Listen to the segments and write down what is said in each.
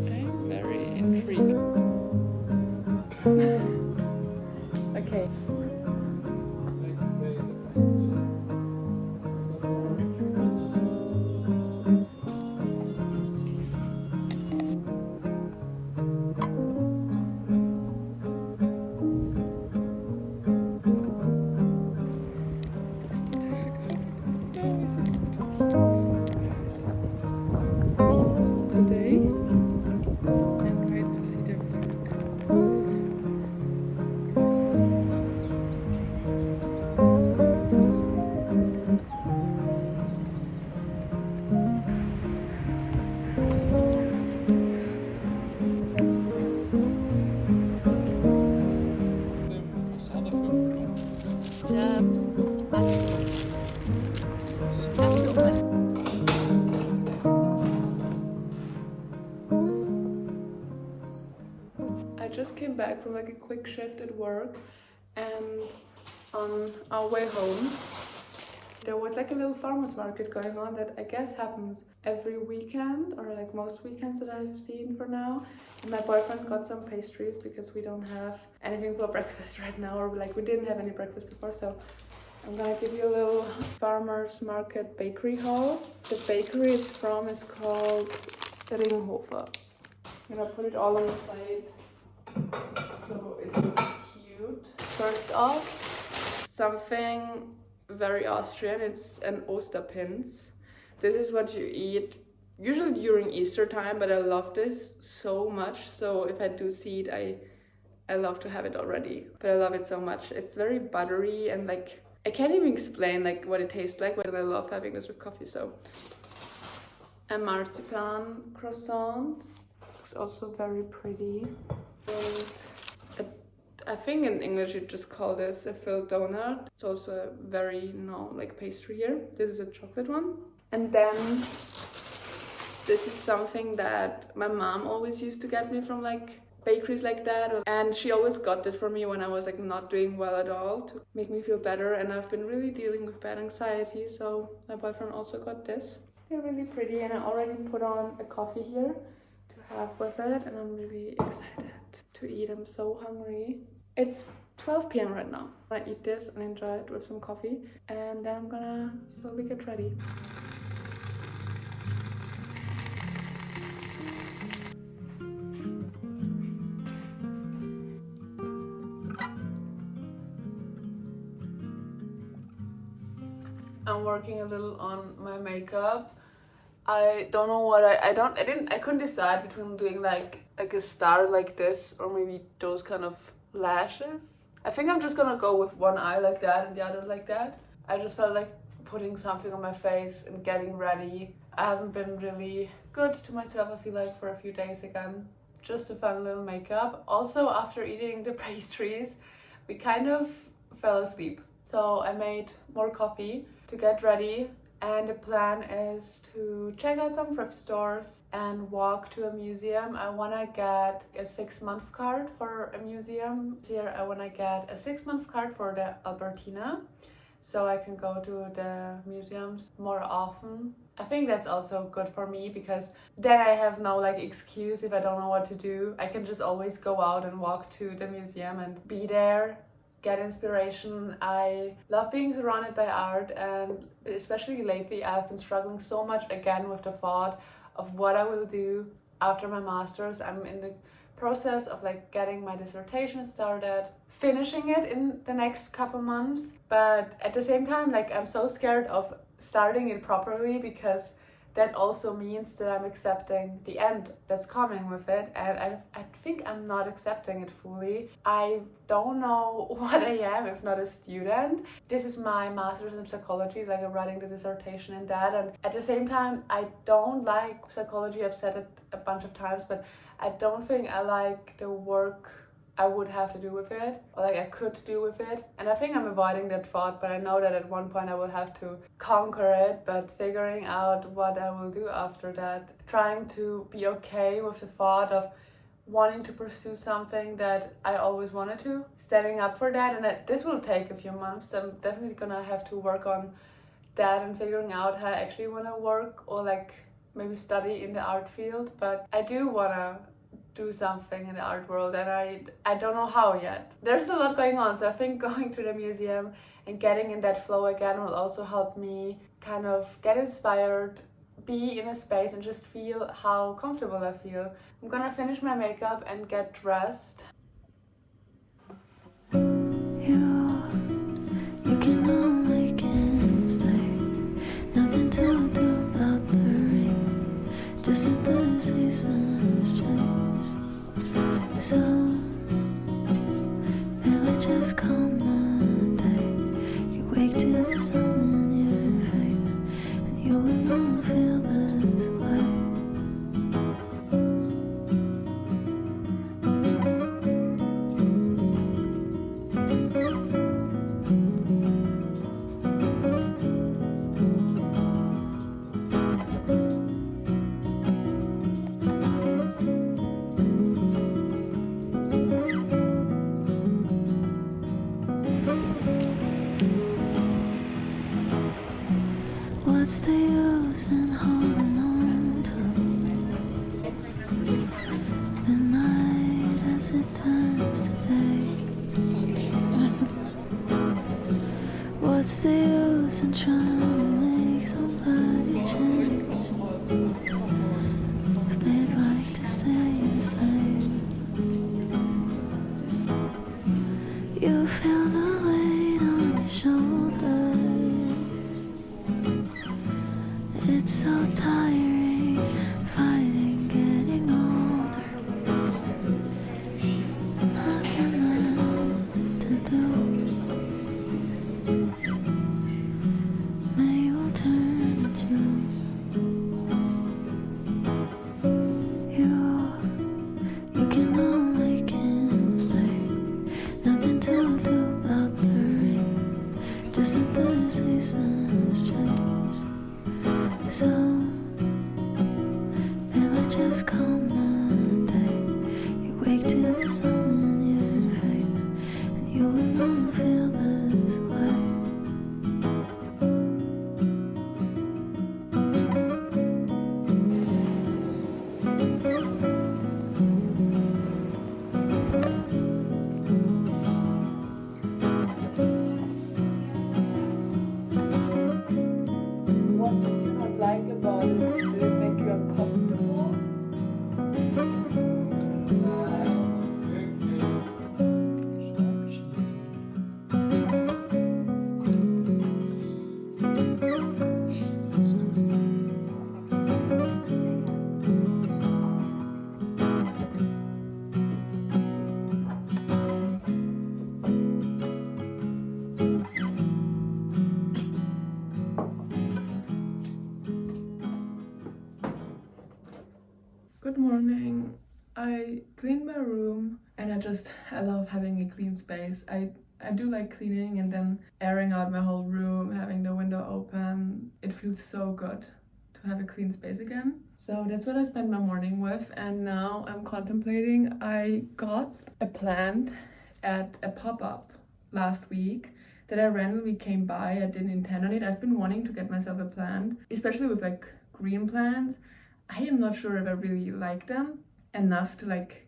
I'm very intrigued. Okay. Stay and wait to see the view. I just came back from like a quick shift at work, and on our way home there was like a little farmers market going on that I guess happens every weekend, or like most weekends that I've seen for now. And my boyfriend got some pastries because we don't have anything for breakfast right now, or like we didn't have any breakfast before, so I'm gonna give you a little farmers market bakery haul. The bakery it's from is called Ringhofer. I'm gonna put it all on the plate so it looks cute. First off, something very Austrian, it's an Osterpinz. This is what you eat usually during Easter time, but I love this so much. So if I do see it, I love to have it already, but I love it so much. It's very buttery and like, I can't even explain like what it tastes like, but I love having this with coffee. So a marzipan croissant, it's also very pretty. And I think in English you just call this a filled donut. It's also a very known like pastry here. This is a chocolate one. And then this is something that my mom always used to get me from like bakeries like that, and she always got this for me when I was like not doing well at all to make me feel better, and I've been really dealing with bad anxiety, so my boyfriend also got this. They're really pretty, and I already put on a coffee here to have with it, and I'm really excited to eat. I'm so hungry. It's 12 p.m. right now. I eat this and enjoy it with some coffee, and then I'm gonna slowly get ready. I'm working a little on my makeup. I don't know what I couldn't decide between doing like a star like this or maybe those kind of lashes. I think I'm just gonna go with one eye like that and the other like that. I just felt like putting something on my face and getting ready. I haven't been really good to myself, I feel like, for a few days again. Just a fun little makeup. Also, after eating the pastries, we kind of fell asleep. So I made more coffee to get ready, and the plan is to check out some thrift stores and walk to a museum. I want to get a 6-month card for a museum. This year I want to get a 6-month card for the Albertina, so I can go to the museums more often. I think that's also good for me because then I have no like excuse if I don't know what to do. I can just always go out and walk to the museum and be there, get inspiration. I love being surrounded by art, and especially lately I've been struggling so much again with the thought of what I will do after my master's. I'm in the process of like getting my dissertation started, finishing it in the next couple months, but at the same time like I'm so scared of starting it properly because that also means that I'm accepting the end that's coming with it, and I think I'm not accepting it fully. I don't know what I am if not a student. This is my master's in psychology, like I'm writing the dissertation in that, and at the same time I don't like psychology. I've said it a bunch of times, but I don't think I like the work I would have to do with it, or like I could do with it. And I think I'm avoiding that thought, but I know that at one point I will have to conquer it. But figuring out what I will do after that, trying to be okay with the thought of wanting to pursue something that I always wanted to, standing up for that. And this will take a few months. I'm definitely gonna have to work on that and figuring out how I actually want to work, or like maybe study in the art field. But I do want to do something in the art world, and I don't know how yet. There's a lot going on, so I think going to the museum and getting in that flow again will also help me kind of get inspired, be in a space and just feel how comfortable I feel. I'm gonna finish my makeup and get dressed. You can all make him stay. Nothing to do about the rain, just that the seasons change. So there might just come a day you wake to the sun in your face, and you will not feel this way. What's the use in holding on to the night as it turns to day? What's the use in trying to make somebody change if they'd like to stay the same? You feel the weight on your shoulders. It's so tiring, fighting, getting older. Nothing left to do. May will turn to you can all make him stay. Nothing to do about the rain, just that the seasons change. So there might just come a day you wake to the sun in your face, and you will not feel this way. What do you not like about it? Did it make you uncomfortable? Good morning. I cleaned my room, and I love having a clean space. I do like cleaning and then airing out my whole room, having the window open. It feels so good to have a clean space again. So that's what I spent my morning with, and now I'm contemplating. I got a plant at a pop-up last week that I randomly came by. I didn't intend on it. I've been wanting to get myself a plant, especially with like green plants. I am not sure if I really like them enough to like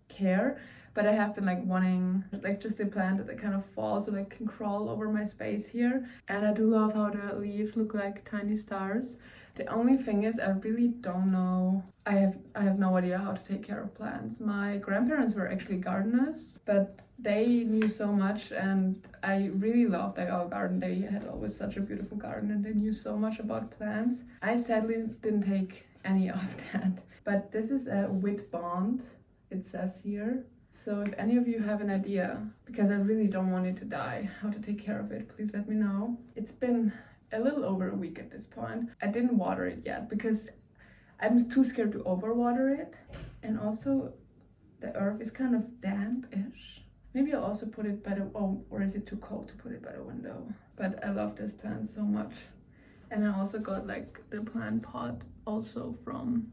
care, but I have been like wanting like just a plant that kind of falls so that can crawl over my space here. And I do love how the leaves look like tiny stars. The only thing is I really don't know. I have no idea how to take care of plants. My grandparents were actually gardeners, but they knew so much, and I really loved like our garden. They had always such a beautiful garden, and they knew so much about plants. I sadly didn't take any of that, but this is a wheat bond, it says here. So if any of you have an idea, because I really don't want it to die, how to take care of it, please let me know. It's been a little over a week at this point. I didn't water it yet because I'm too scared to overwater it, and also the earth is kind of damp-ish. Maybe I'll also put it by the, oh, or is it too cold to put it by the window? But I love this plant so much. And I also got like the plant pot also from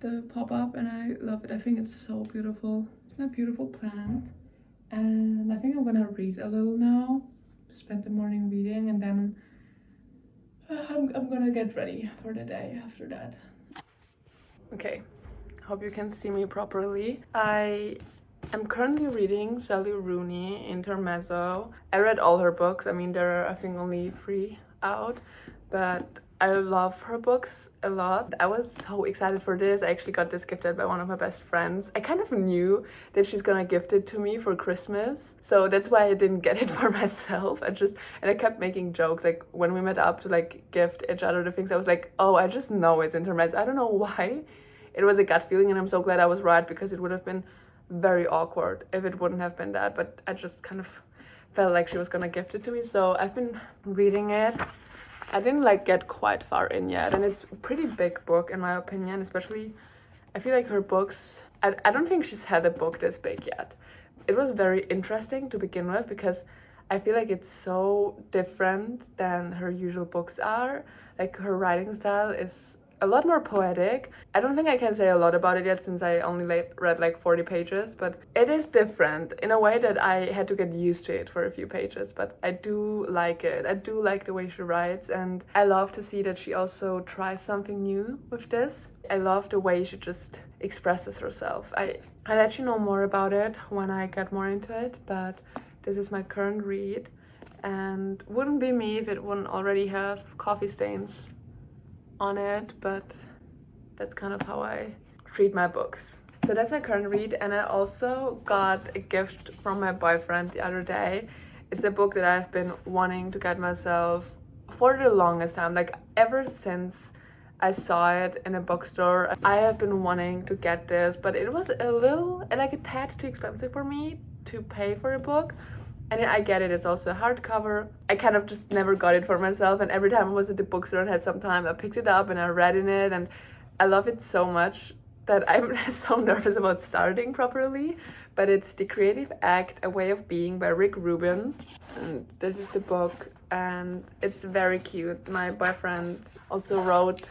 the pop-up, and I love it. I think it's so beautiful. It's my beautiful plant. And I think I'm gonna read a little now. Spend the morning reading, and then I'm gonna get ready for the day after that. Okay, hope you can see me properly. I am currently reading Sally Rooney, Intermezzo. I read all her books. I mean, there are I think only 3 out, but I love her books a lot. I was so excited for this. I actually got this gifted by one of my best friends. I kind of knew that she's gonna gift it to me for Christmas, so that's why I didn't get it for myself. I kept making jokes, like when we met up to like gift each other the things, I was like, oh, I just know it's Intermezzo. I don't know why. It was a gut feeling, and I'm so glad I was right, because it would have been very awkward if it wouldn't have been that, but I just kind of felt like she was gonna gift it to me. So I've been reading it. I didn't like get quite far in yet, and it's a pretty big book in my opinion. Especially I feel like her books, I don't think she's had a book this big yet. It was very interesting to begin with, because I feel like it's so different than her usual books are. Like her writing style is a lot more poetic. I don't think I can say a lot about it yet, since I only read like 40 pages, but it is different in a way that I had to get used to it for a few pages, but I do like it. I do like the way she writes, and I love to see that she also tries something new with this. I love the way she just expresses herself. I'll let you know more about it when I get more into it, but this is my current read, and wouldn't be me if it wouldn't already have coffee stains on it, but that's kind of how I treat my books. So that's my current read, and I also got a gift from my boyfriend the other day. It's a book that I've been wanting to get myself for the longest time, like ever since I saw it in a bookstore. I have been wanting to get this, but it was like a tad too expensive for me to pay for a book. And I get it, it's also a hardcover. I kind of just never got it for myself, and every time I was at the bookstore and had some time, I picked it up and I read in it, and I love it so much that I'm so nervous about starting properly. But it's The Creative Act, A Way of Being by Rick Rubin. And this is the book, and it's very cute. My boyfriend also wrote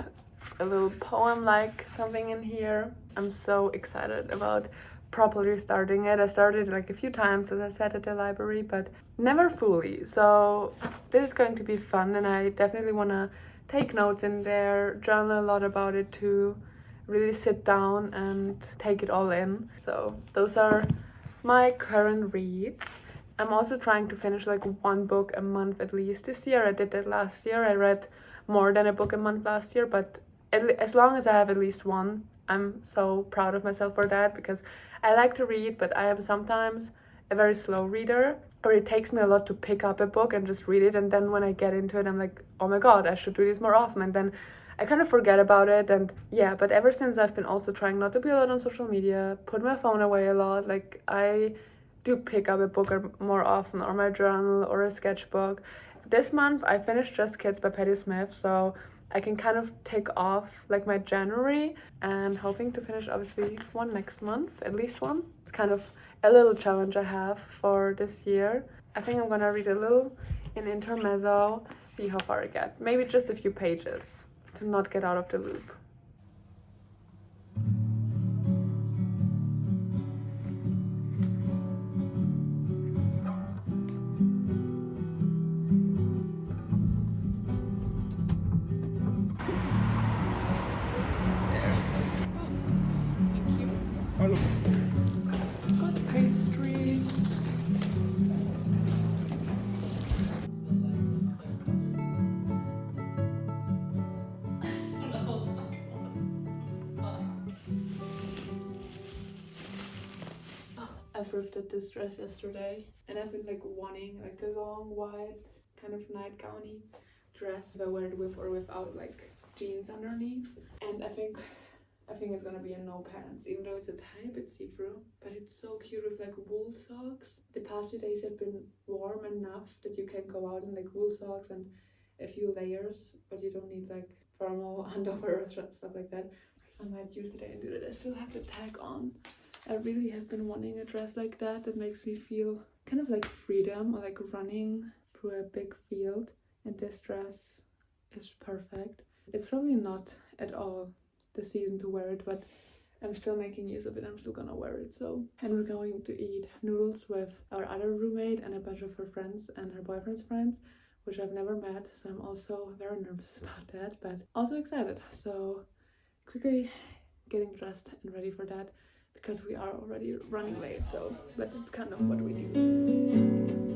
a little poem like something in here. I'm so excited about properly starting it. I started like a few times, as I said, at the library, but never fully. So this is going to be fun, and I definitely want to take notes in there, journal a lot about it too, really sit down and take it all in. So those are my current reads. I'm also trying to finish like 1 book a month at least this year. I did that last year. I read more than a book a month last year, but as long as I have at least 1, I'm so proud of myself for that, because I like to read, but I am sometimes a very slow reader, or it takes me a lot to pick up a book and just read it, and then when I get into it, I'm like, oh my god, I should do this more often, and then I kind of forget about it. And yeah, but ever since, I've been also trying not to be a lot on social media, put my phone away a lot. Like I do pick up a book more often, or my journal, or a sketchbook. This month I finished Just Kids by Patti Smith, so I can kind of take off like my January, and hoping to finish obviously 1 next month, at least 1. It's kind of a little challenge I have for this year. I think I'm gonna read a little in Intermezzo, see how far I get. Maybe just a few pages to not get out of the loop. Got pastries. I thrifted this dress yesterday, and I've been like wanting like a long white kind of nightgowny dress. If I wear it with or without like jeans underneath, and I think it's gonna be a no pants, even though it's a tiny bit see-through, but it's so cute with like wool socks. The past few days have been warm enough that you can go out in like wool socks and a few layers, but you don't need like formal underwear or stuff like that. I might use it and do that. I still have the tag on. I really have been wanting a dress like that makes me feel kind of like freedom, or like running through a big field, and this dress is perfect. It's probably not at all the season to wear it, but I'm still making use of it. I'm still gonna wear it. So, and we're going to eat noodles with our other roommate and a bunch of her friends and her boyfriend's friends, which I've never met, so I'm also very nervous about that, but also excited. So quickly getting dressed and ready for that, because we are already running late, so but it's kind of what we do.